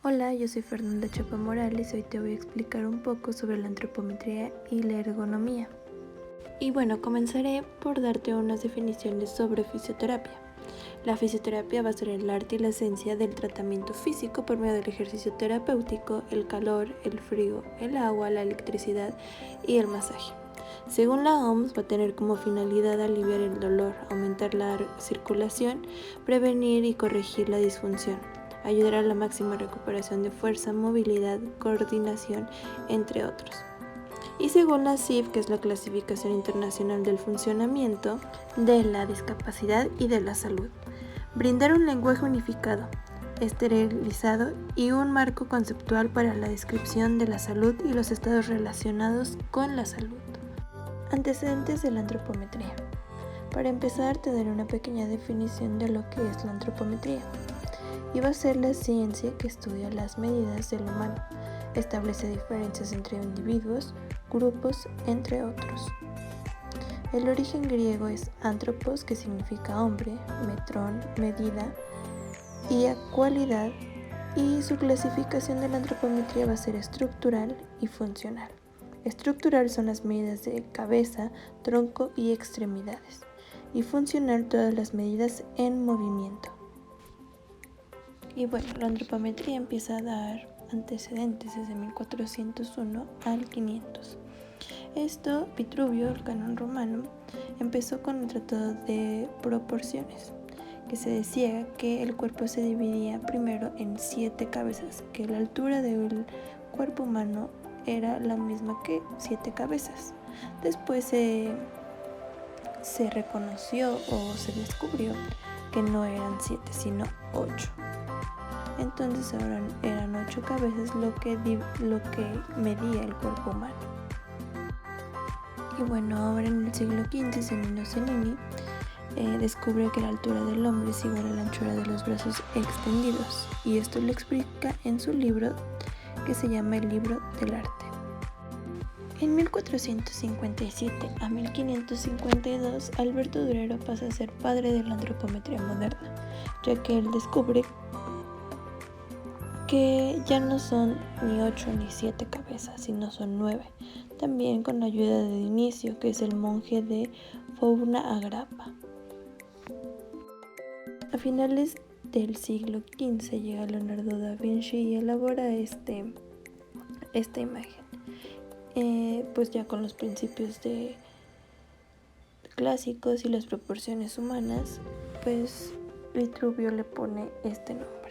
Hola, yo soy Fernanda Chapa Morales y hoy te voy a explicar un poco sobre la antropometría y la ergonomía. Y bueno, comenzaré por darte unas definiciones sobre fisioterapia. La fisioterapia va a ser el arte y la esencia del tratamiento físico por medio del ejercicio terapéutico, el calor, el frío, el agua, la electricidad y el masaje. Según la OMS, va a tener como finalidad aliviar el dolor, aumentar la circulación, prevenir y corregir la disfunción, ayudar a la máxima recuperación de fuerza, movilidad, coordinación, entre otros. Y según la CIF, que es la Clasificación Internacional del Funcionamiento de la Discapacidad y de la Salud, brindar un lenguaje unificado, esterilizado y un marco conceptual para la descripción de la salud y los estados relacionados con la salud. Antecedentes de la antropometría. Para empezar, te daré una pequeña definición de lo que es la antropometría. Y va a ser la ciencia que estudia las medidas del humano, establece diferencias entre individuos, grupos, entre otros. El origen griego es antropos, que significa hombre, metrón, medida, y cualidad, y su clasificación de la antropometría va a ser estructural y funcional. Estructural son las medidas de cabeza, tronco y extremidades, y funcional todas las medidas en movimiento. Y bueno, la antropometría empieza a dar antecedentes desde 1401 al 500. Esto, Vitruvio, el canon romano, empezó con un tratado de proporciones, que se decía que el cuerpo se dividía primero en 7 cabezas, que la altura del cuerpo humano era la misma que 7 cabezas. Después se reconoció o se descubrió que no eran 7 sino 8. Entonces ahora eran 8 cabezas lo que medía el cuerpo humano. Y bueno, ahora en el siglo XV, Semino Cennini descubre que la altura del hombre es igual a la anchura de los brazos extendidos, y esto lo explica en su libro que se llama El Libro del Arte. En 1457 a 1552, Alberto Durero pasa a ser padre de la antropometría moderna, ya que él descubre que ya no son ni 8 ni 7 cabezas, sino son 9, también con la ayuda de Dionisio, que es el monje de Fauna Agrapa. A finales del siglo XV llega Leonardo da Vinci y elabora esta imagen, pues ya con los principios clásicos y las proporciones humanas, pues Vitruvio le pone este nombre.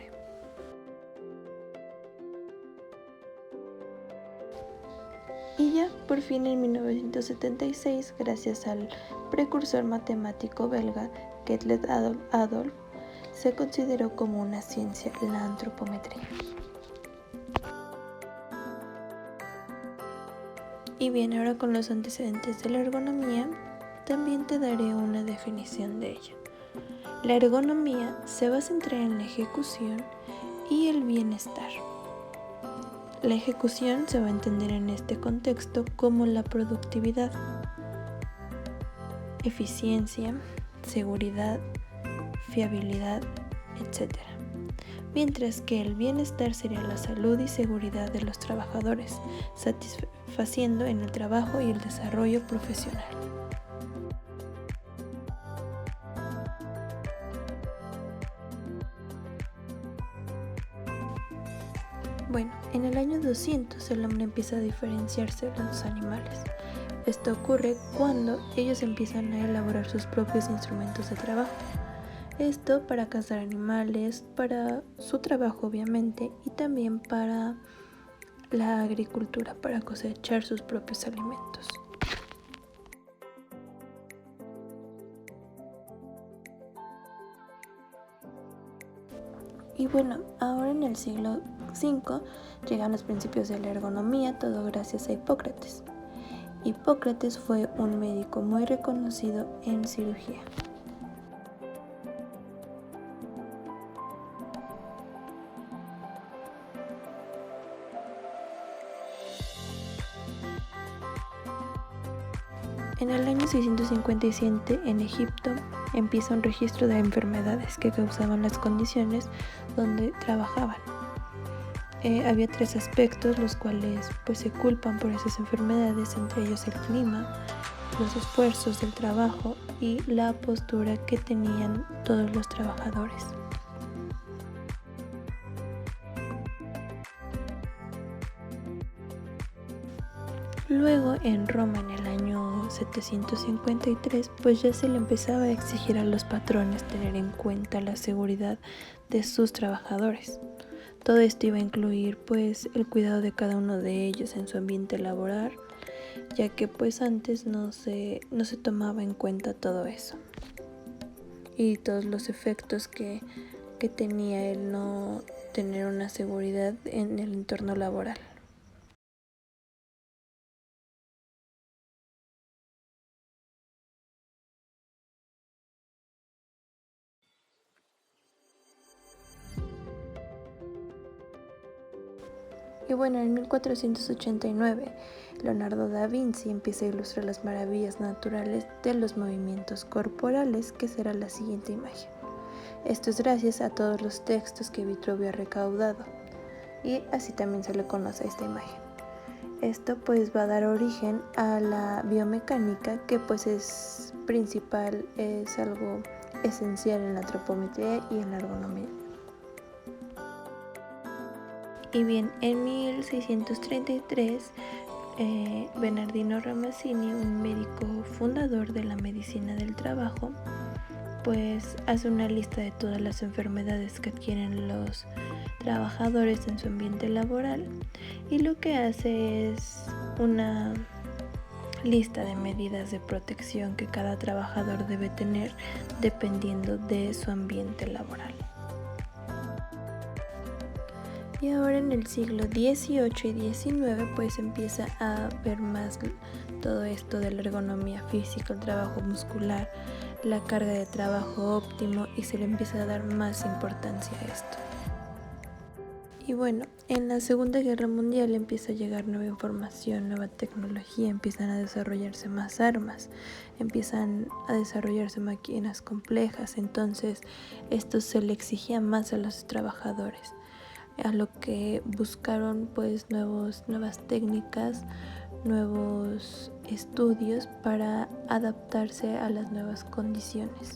Y ya, por fin en 1976, gracias al precursor matemático belga Gottlieb Adolph, se consideró como una ciencia la antropometría. Y bien, ahora con los antecedentes de la ergonomía, también te daré una definición de ella. La ergonomía se va a centrar en la ejecución y el bienestar. La ejecución se va a entender en este contexto como la productividad, eficiencia, seguridad, fiabilidad, etc. Mientras que el bienestar sería la salud y seguridad de los trabajadores, satisfaciendo en el trabajo y el desarrollo profesional. Bueno, en el año 200 el hombre empieza a diferenciarse de los animales. Esto ocurre cuando ellos empiezan a elaborar sus propios instrumentos de trabajo. Esto para cazar animales, para su trabajo obviamente, y también para la agricultura, para cosechar sus propios alimentos. Y bueno, ahora en el siglo V llegan los principios de la ergonomía, todo gracias a Hipócrates. Hipócrates fue un médico muy reconocido en cirugía. En el año 657, en Egipto, empieza un registro de enfermedades que causaban las condiciones donde trabajaban. había 3 aspectos los cuales pues se culpan por esas enfermedades, entre ellos el clima, los esfuerzos del trabajo y la postura que tenían todos los trabajadores. Luego en Roma en el año 753 pues ya se le empezaba a exigir a los patrones tener en cuenta la seguridad de sus trabajadores. Todo esto iba a incluir pues el cuidado de cada uno de ellos en su ambiente laboral, ya que pues antes no se tomaba en cuenta todo eso y todos los efectos que tenía el no tener una seguridad en el entorno laboral. Y bueno, en 1489, Leonardo da Vinci empieza a ilustrar las maravillas naturales de los movimientos corporales, que será la siguiente imagen. Esto es gracias a todos los textos que Vitruvio ha recaudado, y así también se le conoce a esta imagen. Esto pues va a dar origen a la biomecánica, que pues es principal, es algo esencial en la antropometría y en la ergonomía. Y bien, en 1633, Bernardino Ramazzini, un médico fundador de la medicina del trabajo, pues hace una lista de todas las enfermedades que adquieren los trabajadores en su ambiente laboral, y lo que hace es una lista de medidas de protección que cada trabajador debe tener dependiendo de su ambiente laboral. Y ahora en el siglo XVIII y XIX pues empieza a ver más todo esto de la ergonomía física, el trabajo muscular, la carga de trabajo óptimo, y se le empieza a dar más importancia a esto. Y bueno, en la Segunda Guerra Mundial empieza a llegar nueva información, nueva tecnología, empiezan a desarrollarse más armas, empiezan a desarrollarse máquinas complejas, entonces esto se le exigía más a los trabajadores, a lo que buscaron pues nuevas técnicas, nuevos estudios para adaptarse a las nuevas condiciones.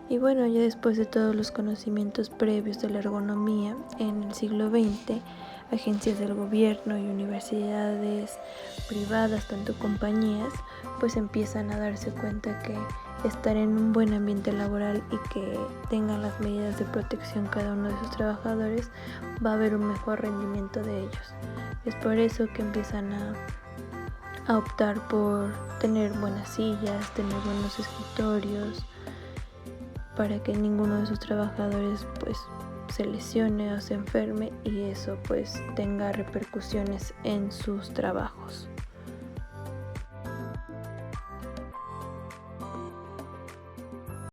Y bueno, ya después de todos los conocimientos previos de la ergonomía, en el siglo XX, agencias del gobierno y universidades privadas, tanto compañías, pues empiezan a darse cuenta que estar en un buen ambiente laboral y que tengan las medidas de protección cada uno de sus trabajadores, va a haber un mejor rendimiento de ellos. Es por eso que empiezan a optar por tener buenas sillas, tener buenos escritorios, para que ninguno de sus trabajadores pues se lesione o se enferme y eso pues tenga repercusiones en sus trabajos.